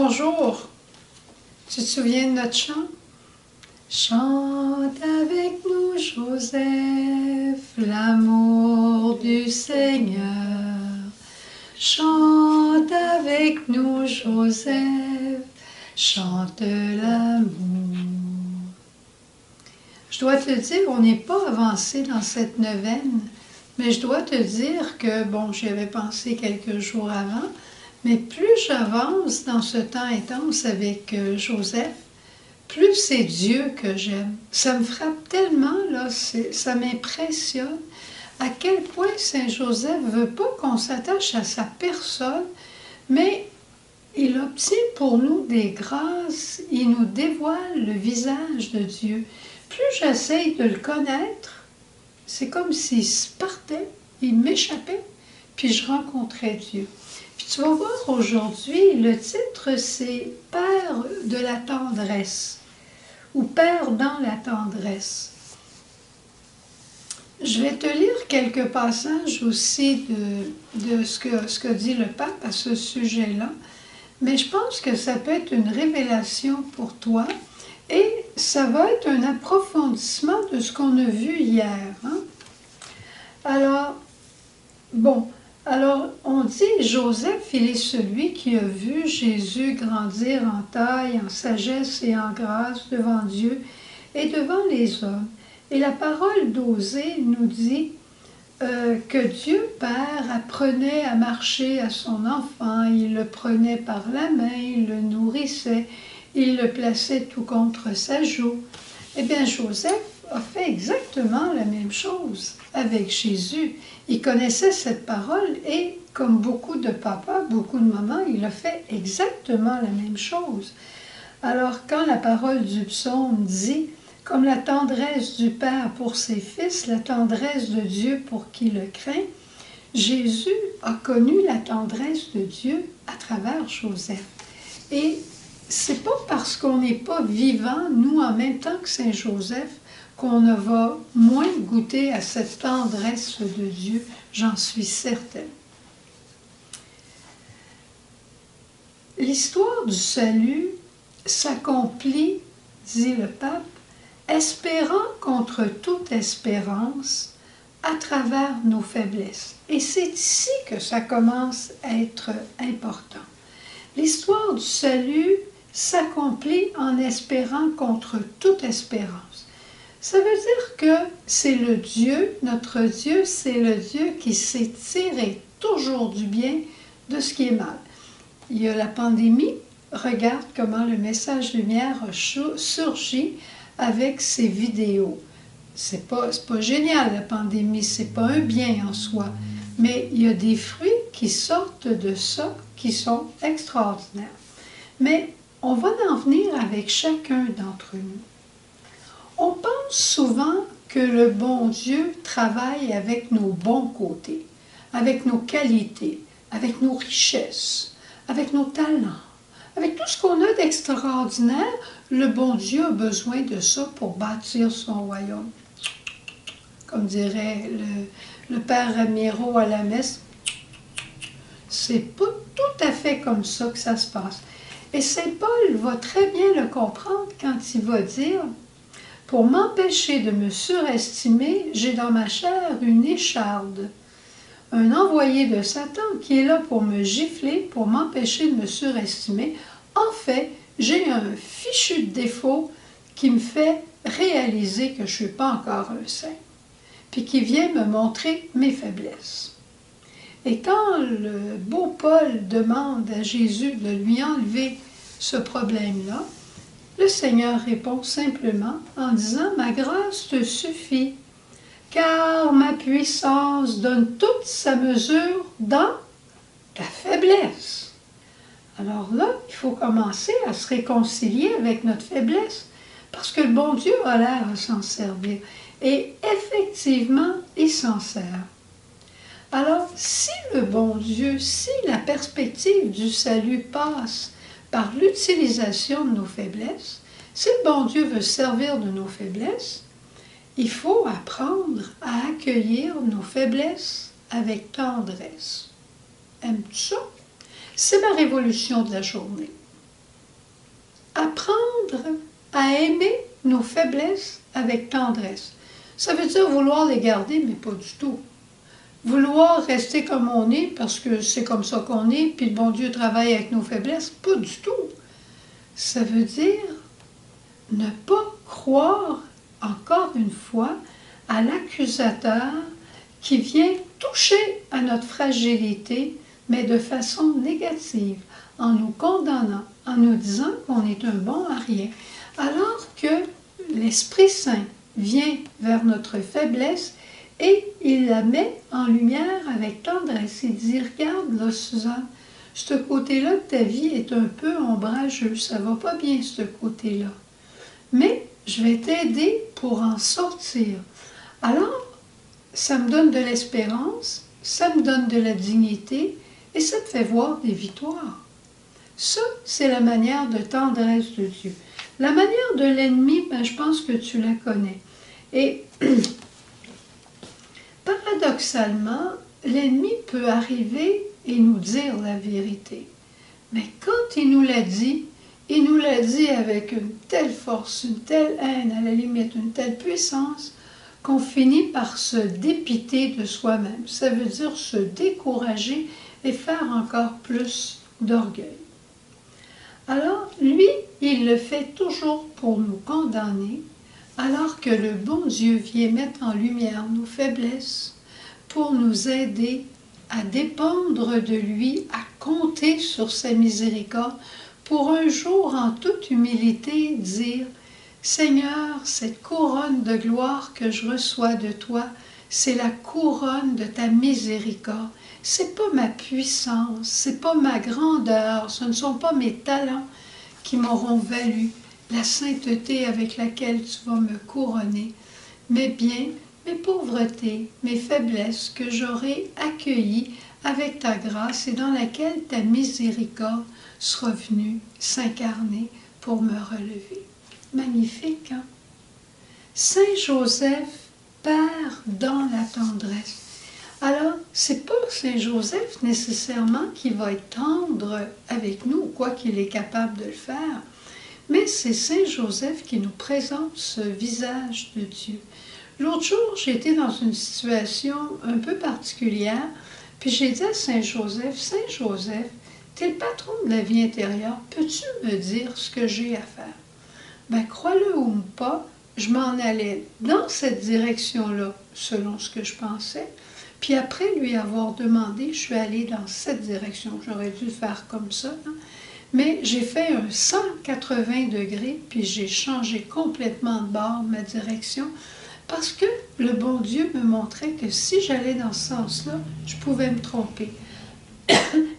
bonjour. Tu te souviens de notre chant? Chante avec nous, Joseph, l'amour du Seigneur. Chante avec nous, Joseph, chante l'amour. Je dois te dire, on n'est pas avancé dans cette neuvaine, mais je dois te dire que, bon, j'y avais pensé quelques jours avant, mais plus j'avance dans ce temps intense avec Joseph, plus c'est Dieu que j'aime. Ça me frappe tellement, là, ça m'impressionne à quel point Saint Joseph ne veut pas qu'on s'attache à sa personne, mais il obtient pour nous des grâces, il nous dévoile le visage de Dieu. Plus j'essaye de le connaître, c'est comme s'il se partait, il m'échappait, puis je rencontrais Dieu. Puis tu vas voir aujourd'hui, le titre c'est « Père de la tendresse » ou « Père dans la tendresse ». Je vais te lire quelques passages aussi de ce que dit le pape à ce sujet-là, mais je pense que ça peut être une révélation pour toi et ça va être un approfondissement de ce qu'on a vu hier. Hein? Alors, on dit Joseph, il est celui qui a vu Jésus grandir en taille, en sagesse et en grâce devant Dieu et devant les hommes. Et la parole d'Osée nous dit que Dieu Père apprenait à marcher à son enfant, il le prenait par la main, il le nourrissait, il le plaçait tout contre sa joue. Eh bien, Joseph a fait exactement la même chose avec Jésus. Il connaissait cette parole et, comme beaucoup de papas, beaucoup de mamans, il a fait exactement la même chose. Alors, quand la parole du psaume dit « Comme la tendresse du Père pour ses fils, la tendresse de Dieu pour qui le craint », Jésus a connu la tendresse de Dieu à travers Joseph. Et c'est pas parce qu'on n'est pas vivant, nous, en même temps que Saint Joseph, qu'on ne va moins goûter à cette tendresse de Dieu, j'en suis certaine. L'histoire du salut s'accomplit, dit le pape, espérant contre toute espérance à travers nos faiblesses. Et c'est ici que ça commence à être important. L'histoire du salut s'accomplit en espérant contre toute espérance. Ça veut dire que c'est le Dieu, notre Dieu, c'est le Dieu qui sait tirer toujours du bien de ce qui est mal. Il y a la pandémie, regarde comment le message lumière a surgi avec ces vidéos. C'est pas génial la pandémie, c'est pas un bien en soi, mais il y a des fruits qui sortent de ça qui sont extraordinaires. Mais on va en venir avec chacun d'entre nous. On pense souvent que le bon Dieu travaille avec nos bons côtés, avec nos qualités, avec nos richesses, avec nos talents, avec tout ce qu'on a d'extraordinaire. Le bon Dieu a besoin de ça pour bâtir son royaume. Comme dirait le père Ramiro à la messe, c'est pas tout à fait comme ça que ça se passe. Et Saint Paul va très bien le comprendre quand il va dire « Pour m'empêcher de me surestimer, j'ai dans ma chair une écharde, un envoyé de Satan qui est là pour me gifler, pour m'empêcher de me surestimer. En fait, j'ai un fichu de défaut qui me fait réaliser que je ne suis pas encore un saint, puis qui vient me montrer mes faiblesses. » Et quand le beau Paul demande à Jésus de lui enlever ce problème-là, le Seigneur répond simplement en disant « Ma grâce te suffit, car ma puissance donne toute sa mesure dans ta faiblesse. » Alors là, il faut commencer à se réconcilier avec notre faiblesse, parce que le bon Dieu a l'air à s'en servir. Et effectivement, il s'en sert. Alors, si le bon Dieu, si la perspective du salut passe par l'utilisation de nos faiblesses, si le bon Dieu veut servir de nos faiblesses, il faut apprendre à accueillir nos faiblesses avec tendresse. Aimes-tu ça? C'est ma révolution de la journée. apprendre à aimer nos faiblesses avec tendresse. Ça veut dire vouloir les garder, mais pas du tout. Vouloir rester comme on est, parce que c'est comme ça qu'on est, puis le bon Dieu travaille avec nos faiblesses, pas du tout. Ça veut dire ne pas croire, encore une fois, à l'accusateur qui vient toucher à notre fragilité, mais de façon négative, en nous condamnant, en nous disant qu'on est un bon à rien. Alors que l'Esprit Saint vient vers notre faiblesse et il la met en lumière avec tendresse. Il dit, regarde là, Suzanne, ce côté-là de ta vie est un peu ombrageux, ça va pas bien ce côté-là. Mais je vais t'aider pour en sortir. Alors, ça me donne de l'espérance, ça me donne de la dignité et ça me fait voir des victoires. Ça, c'est la manière de tendresse de Dieu. La manière de l'ennemi, ben, je pense que tu la connais. Et paradoxalement, l'ennemi peut arriver et nous dire la vérité. Mais quand il nous l'a dit avec une telle force, une telle haine, à la limite, une telle puissance, qu'on finit par se dépiter de soi-même. Ça veut dire se décourager et faire encore plus d'orgueil. Alors, lui, il le fait toujours pour nous condamner, alors que le bon Dieu vient mettre en lumière nos faiblesses pour nous aider à dépendre de lui, à compter sur sa miséricorde, pour un jour, en toute humilité, dire « Seigneur, cette couronne de gloire que je reçois de toi, c'est la couronne de ta miséricorde. C'est pas ma puissance, c'est pas ma grandeur, ce ne sont pas mes talents qui m'auront valu la sainteté avec laquelle tu vas me couronner, mais bien mes pauvretés, mes faiblesses que j'aurai accueillies avec ta grâce et dans laquelle ta miséricorde sera venue s'incarner pour me relever. » Magnifique, hein? Saint Joseph, Père dans la tendresse. Alors, c'est pas Saint Joseph nécessairement qui va être tendre avec nous, quoi qu'il est capable de le faire, mais c'est Saint Joseph qui nous présente ce visage de Dieu. L'autre jour, j'étais dans une situation un peu particulière, puis j'ai dit à Saint Joseph, t'es le patron de la vie intérieure, peux-tu me dire ce que j'ai à faire? Ben, crois-le ou pas, je m'en allais dans cette direction-là, selon ce que je pensais, puis après lui avoir demandé, je suis allée dans cette direction. J'aurais dû faire comme ça, hein? Mais j'ai fait un 180 degrés, puis j'ai changé complètement de bord ma direction, parce que le bon Dieu me montrait que si j'allais dans ce sens-là, je pouvais me tromper.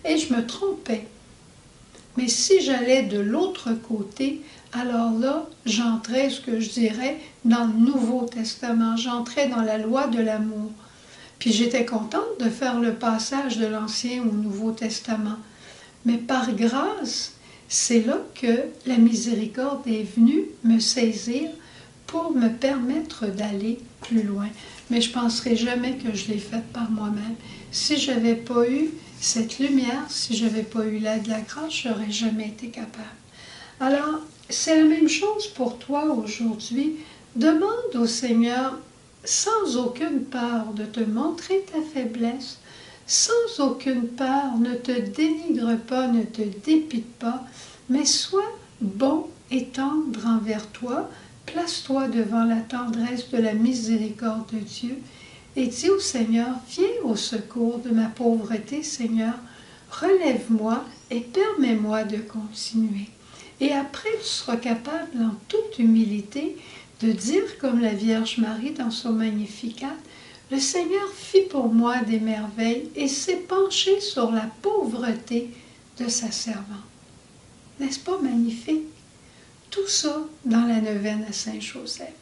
Et je me trompais. Mais si j'allais de l'autre côté, alors là, j'entrais, ce que je dirais, dans le Nouveau Testament. J'entrais dans la loi de l'amour. Puis j'étais contente de faire le passage de l'Ancien au Nouveau Testament. Mais par grâce, c'est là que la miséricorde est venue me saisir pour me permettre d'aller plus loin. Mais je ne penserai jamais que je l'ai faite par moi-même. Si je n'avais pas eu cette lumière, si je n'avais pas eu l'aide de la grâce, je n'aurais jamais été capable. Alors, c'est la même chose pour toi aujourd'hui. Demande au Seigneur, sans aucune peur, de te montrer ta faiblesse, sans aucune peur, ne te dénigre pas, ne te dépite pas, mais sois bon et tendre envers toi. Place-toi devant la tendresse de la miséricorde de Dieu et dis au Seigneur, viens au secours de ma pauvreté, Seigneur, relève-moi et permets-moi de continuer. Et après, tu seras capable, en toute humilité, de dire comme la Vierge Marie dans son Magnificat, le Seigneur fit pour moi des merveilles et s'est penché sur la pauvreté de sa servante. N'est-ce pas magnifique? Tout ça dans la neuvaine à Saint-Joseph.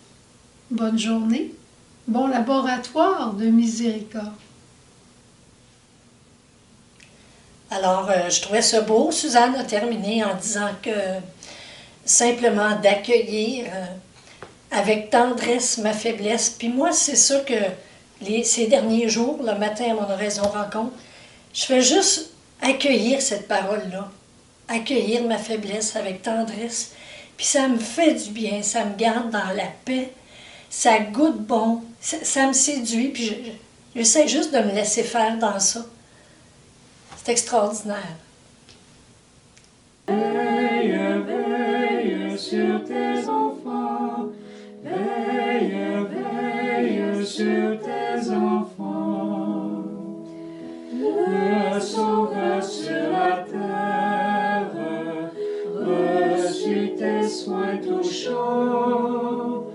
Bonne journée, bon laboratoire de miséricorde. Alors, je trouvais ça beau. Suzanne a terminé en disant que simplement d'accueillir avec tendresse ma faiblesse. Puis moi, c'est ça que ces derniers jours, le matin à mon oraison rencontre, je fais juste accueillir cette parole-là, accueillir ma faiblesse avec tendresse Puis ça me fait du bien, ça me garde dans la paix, ça goûte bon, ça me séduit, puis j'essaie juste de me laisser faire dans ça. C'est extraordinaire. Veille, veille sur tes enfants, veille, veille sur tes enfants. Le Sauveur sur la terre reçut tes soins touchants.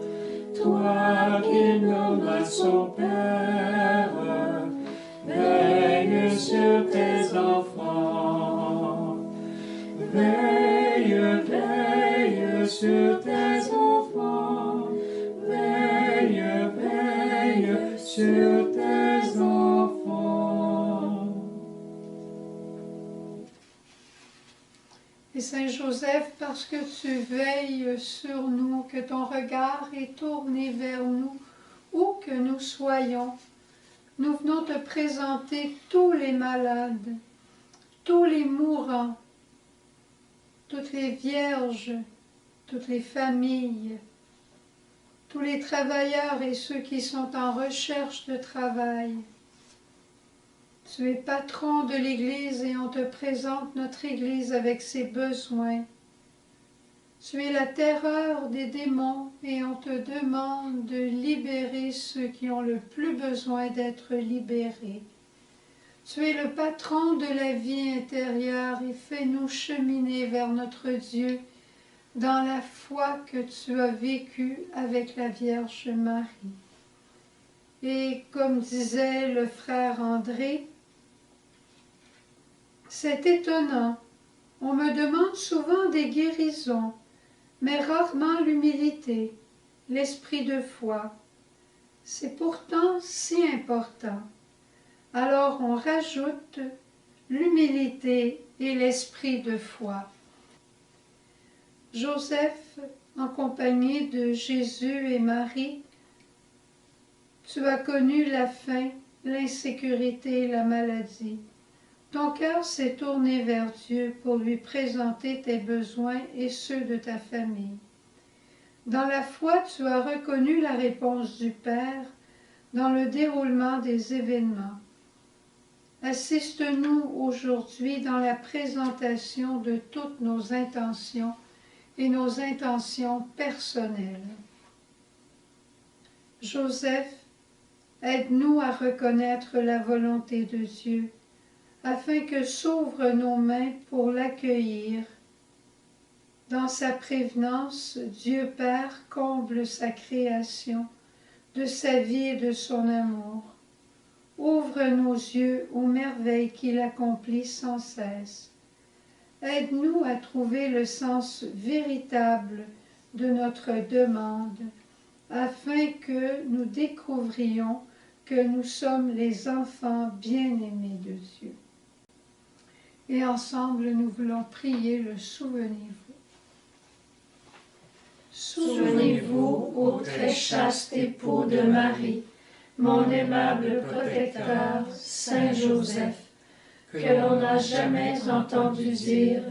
Toi qui nommas son Père, veille sur tes enfants. Veille, veille sur tes enfants. Veille, veille sur tes enfants. Et Saint Joseph, parce que tu veilles sur nous, que ton regard est tourné vers nous, où que nous soyons, nous venons te présenter tous les malades, tous les mourants, toutes les vierges, toutes les familles, tous les travailleurs et ceux qui sont en recherche de travail. Tu es patron de l'Église et on te présente notre Église avec ses besoins. Tu es la terreur des démons et on te demande de libérer ceux qui ont le plus besoin d'être libérés. Tu es le patron de la vie intérieure et fais-nous cheminer vers notre Dieu dans la foi que tu as vécue avec la Vierge Marie. Et comme disait le frère André, c'est étonnant, on me demande souvent des guérisons, mais rarement l'humilité, l'esprit de foi. C'est pourtant si important. Alors on rajoute l'humilité et l'esprit de foi. Joseph, en compagnie de Jésus et Marie, tu as connu la faim, l'insécurité et la maladie. Ton cœur s'est tourné vers Dieu pour lui présenter tes besoins et ceux de ta famille. Dans la foi, tu as reconnu la réponse du Père dans le déroulement des événements. Assiste-nous aujourd'hui dans la présentation de toutes nos intentions et nos intentions personnelles. Joseph, aide-nous à reconnaître la volonté de Dieu, afin que s'ouvrent nos mains pour l'accueillir. Dans sa prévenance, Dieu Père comble sa création, de sa vie et de son amour. Ouvre nos yeux aux merveilles qu'il accomplit sans cesse. Aide-nous à trouver le sens véritable de notre demande, afin que nous découvrions que nous sommes les enfants bien-aimés de Dieu. Et ensemble, nous voulons prier le Souvenez-vous. Souvenez-vous, ô très chaste époux de Marie, mon aimable protecteur, Saint Joseph, que l'on n'a jamais entendu dire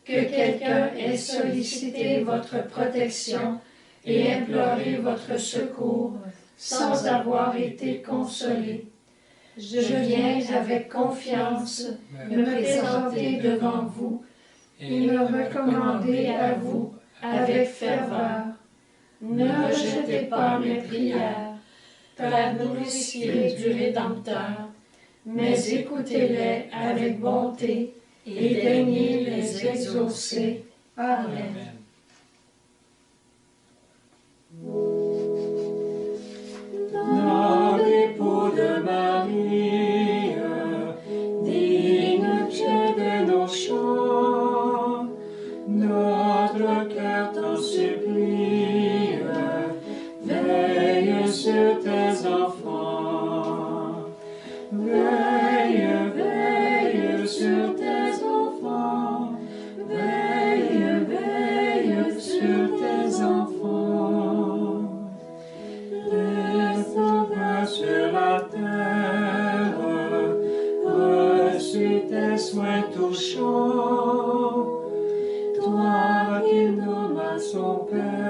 que quelqu'un ait sollicité votre protection et imploré votre secours sans avoir été consolé. Je viens avec confiance me présenter devant vous et me recommander à vous avec ferveur. Ne rejetez pas mes prières, Père nourricier du Rédempteur, mais écoutez-les avec bonté et daignez les exaucer. Amen. Noble époux de Marie, digne pied de nos chants, notre cœur t'en supplie, veille sur tes enfants. Veille, veille sur tes enfants. Veille, veille sur tes enfants. Le Sauveur sur la terre reçut tes soins touchants. Toi qui nommas son Père.